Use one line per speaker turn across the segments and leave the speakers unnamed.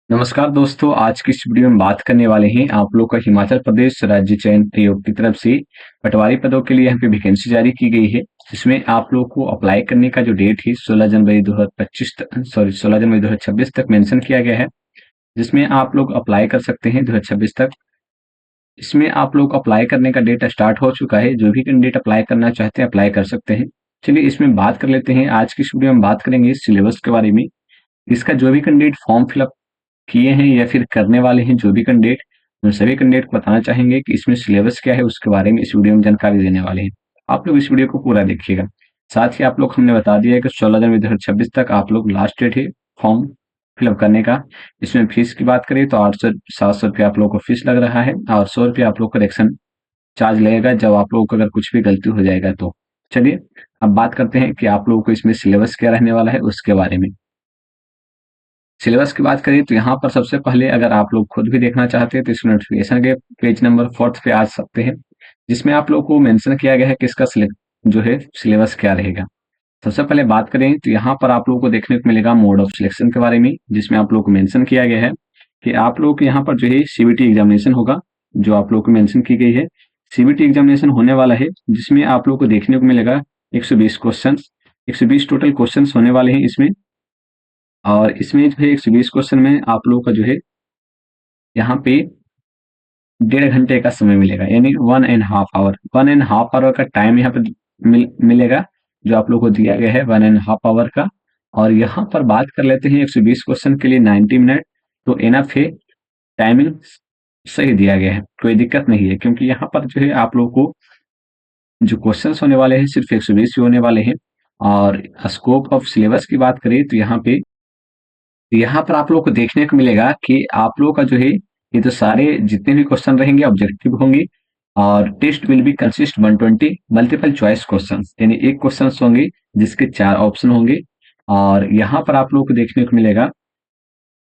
नमस्कार दोस्तों, आज की इस वीडियो में बात करने वाले हैं आप लोग का हिमाचल प्रदेश राज्य चयन आयोग की तरफ से पटवारी पदों के लिए यहाँ पे वैकेंसी जारी की गई है। जिसमें आप लोग को अप्लाई करने का जो डेट है 16 जनवरी 2025 16 जनवरी 2026 तक मेंशन किया गया है। जिसमें आप लोग अप्लाई कर सकते हैं 2026 तक। इसमें आप लोग अप्लाई करने का डेट स्टार्ट हो चुका है। जो भी कैंडिडेट अप्लाई करना चाहते हैं अप्लाई कर सकते हैं। चलिए इसमें बात कर लेते हैं। आज की इस वीडियो में बात करेंगे सिलेबस के बारे में। इसका जो भी कैंडिडेट फॉर्म फिलअप किए हैं या फिर करने वाले हैं, जो भी कैंडिडेट, उन सभी कैंडिडेट को बताना चाहेंगे कि इसमें सिलेबस क्या है, उसके बारे में इस वीडियो में जानकारी देने वाले हैं। आप लोग इस वीडियो को पूरा देखिएगा। साथ ही आप लोग हमने बता दिया है कि 16 जनवरी 2026 तक आप लोग लास्ट डेट है फॉर्म फिलअप करने का। इसमें फीस की बात करें तो 800-700 रुपया आप लोग को फीस लग रहा है और 100 रुपया आप लोग करेक्शन चार्ज लगेगा जब आप लोगों को अगर कुछ भी गलती हो जाएगा तो। चलिए अब बात करते हैं कि आप लोगों को इसमें सिलेबस क्या रहने वाला है उसके बारे में। सिलेबस की बात करें तो यहाँ पर सबसे पहले अगर आप लोग खुद भी देखना चाहते हैं तो इस नोटिफिकेशन के पेज नंबर 4 पे आ सकते हैं। जिसमें आप लोग को मेंशन किया गया है कि इसका जो है सिलेबस क्या रहेगा। सबसे पहले बात करें तो यहाँ पर आप लोगों को देखने को मिलेगा मोड ऑफ सिलेक्शन के बारे में, जिसमें आप लोग को मेंशन किया गया है कि आप लोग को यहाँ पर जो है सीबीटी एग्जामिनेशन होगा, जो आप लोग को मेंशन की गई है। सीबीटी एग्जामिनेशन होने वाला है जिसमें आप लोग को देखने को मिलेगा 120 क्वेश्चन, 120 टोटल क्वेश्चन होने वाले हैं इसमें। और इसमें जो है 120 क्वेश्चन में आप लोगों का जो है यहाँ पे 1.5 घंटे का समय मिलेगा, यानी 1.5 आवर, 1.5 आवर का टाइम यहाँ पे मिलेगा, जो आप लोग को दिया गया है 1.5 आवर का। और यहाँ पर बात कर लेते हैं 120 क्वेश्चन के लिए 90 मिनट, तो एनफ है, टाइमिंग सही दिया गया है, कोई दिक्कत नहीं है। क्योंकि यहाँ पर जो है आप लोग को जो क्वेश्चन होने वाले हैं सिर्फ 120 ही होने वाले हैं। और स्कोप ऑफ सिलेबस की बात करें तो यहाँ पर आप लोग को देखने को मिलेगा कि आप लोग का जो है ये तो सारे जितने भी क्वेश्चन रहेंगे ऑब्जेक्टिव होंगे। और test will be consist 120 multiple choice questions, यानी एक क्वेश्चन होंगे जिसके 4 ऑप्शन होंगे। और यहाँ पर आप लोग को देखने को मिलेगा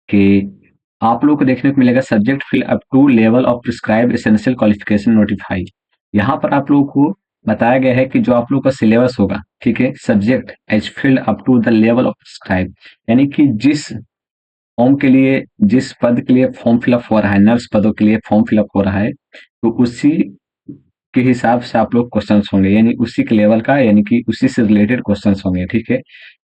कि आप लोग को देखने को मिलेगा subject fill up to level of prescribe essential qualification notify. यहाँ पर आप लोग को बताया गया है कि जो आप लोग का सिलेबस होगा, ठीक है, subject as filled up to the level of prescribe, यानी कि जिस फॉर्म के लिए, जिस पद के लिए फॉर्म फिलअप हो रहा है, नर्स पदों के लिए फॉर्म फिलअप हो रहा है, तो उसी के हिसाब से आप लोग क्वेश्चंस होंगे, यानी उसी के लेवल का, यानी कि उसी से रिलेटेड क्वेश्चंस होंगे। ठीक है,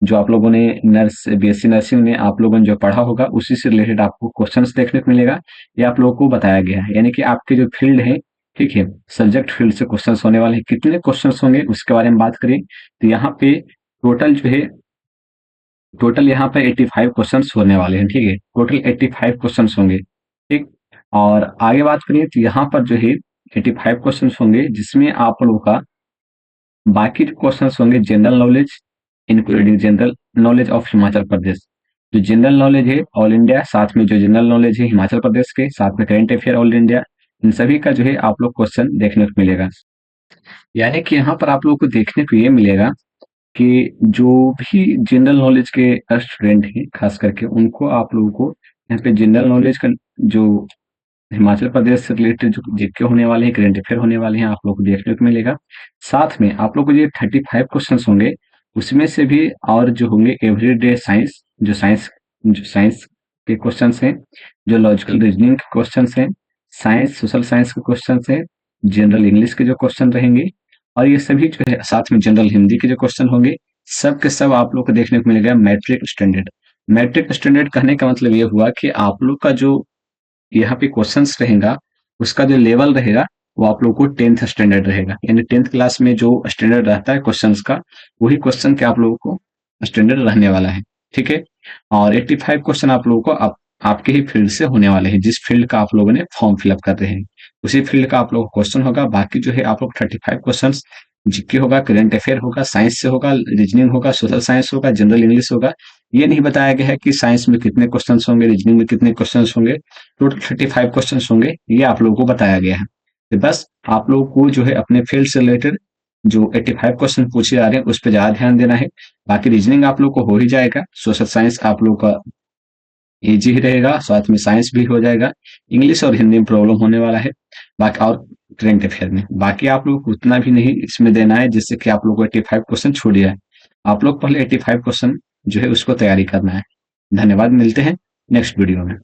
जो आप लोगों ने नर्स बीएससी नर्सिंग में आप लोगों ने जो पढ़ा होगा उसी से रिलेटेड आपको क्वेश्चंस देखने को मिलेगा। ये आप लोगों को बताया गया है, यानी कि आपके जो फील्ड है, ठीक है, सब्जेक्ट फील्ड से क्वेश्चंस होने वाले हैं। कितने क्वेश्चंस होंगे उसके बारे में बात करें तो यहाँ पे टोटल यहाँ पे 85 क्वेश्चंस होने वाले हैं। ठीक है, टोटल 85 क्वेश्चंस होंगे। ठीक, और आगे बात करें तो यहाँ पर जो है 85 क्वेश्चंस होंगे, जिसमें आप लोगों का बाकी क्वेश्चंस होंगे general knowledge, including general knowledge of Himachal Pradesh. जो जनरल नॉलेज है ऑल इंडिया, साथ में जो जनरल नॉलेज है हिमाचल प्रदेश के, साथ में करेंट अफेयर ऑल इंडिया, इन सभी का जो है आप लोग क्वेश्चन देखने को मिलेगा। यानी कि यहाँ पर आप लोगों को देखने को ये मिलेगा कि जो भी जनरल नॉलेज के स्टूडेंट हैं खास करके उनको आप लोगों को यहाँ पे जनरल नॉलेज का जो हिमाचल प्रदेश से रिलेटेड जो जीके होने वाले हैं, करेंट अफेयर होने वाले हैं, आप लोग को देखने को मिलेगा। साथ में आप लोग को जो 35 क्वेश्चन होंगे उसमें से भी और जो होंगे एवरीडे साइंस, जो साइंस के क्वेश्चन हैं, जो लॉजिकल रीजनिंग के क्वेश्चन हैं, साइंस सोशल साइंस के क्वेश्चन हैं, जनरल इंग्लिश के जो क्वेश्चन रहेंगे, और ये सभी जो है साथ में जनरल हिंदी के जो क्वेश्चन होंगे, सब के सब आप लोग को देखने को मिलेगा मैट्रिक स्टैंडर्ड। मैट्रिक स्टैंडर्ड कहने का मतलब ये हुआ कि आप लोग का जो यहाँ पे क्वेश्चंस रहेगा उसका जो लेवल रहेगा वो आप लोग को 10th स्टैंडर्ड रहेगा, यानी 10th क्लास में जो स्टैंडर्ड रहता है क्वेश्चंस का, वही क्वेश्चन के आप लोगों को स्टैंडर्ड रहने वाला है। ठीक है, और 85 क्वेश्चन आप लोगों को आपके ही फील्ड से होने वाले हैं, जिस फील्ड का आप लोगों ने फॉर्म फिलअप कर रहे हैं उसी फील्ड का आप लोगों को क्वेश्चन होगा। बाकी जो है आप लोग 35 क्वेश्चन जीके होगा, करंट अफेयर होगा, साइंस से होगा, रीजनिंग होगा, सोशल साइंस होगा, जनरल इंग्लिश होगा। ये नहीं बताया गया है कि साइंस में कितने क्वेश्चन होंगे, रीजनिंग में कितने क्वेश्चन होंगे। टोटल 35 क्वेश्चन होंगे, ये आप लोगों को बताया गया है। तो बस आप लोगों को जो है अपने फील्ड से रिलेटेड जो 85 क्वेश्चन पूछे जा रहे हैं उस पर ज्यादा ध्यान देना है। बाकी रीजनिंग आप लोग को हो ही जाएगा, सोशल साइंस आप लोग का इजी ही रहेगा, साथ में साइंस भी हो जाएगा, इंग्लिश और हिंदी में प्रॉब्लम होने वाला है बाकी, और करंट अफेयर में बाकी आप लोग को उतना भी नहीं इसमें देना है जिससे कि आप लोग को 85 क्वेश्चन छूट जाए। आप लोग पहले 85 क्वेश्चन जो है उसको तैयारी करना है। धन्यवाद, मिलते हैं नेक्स्ट वीडियो में।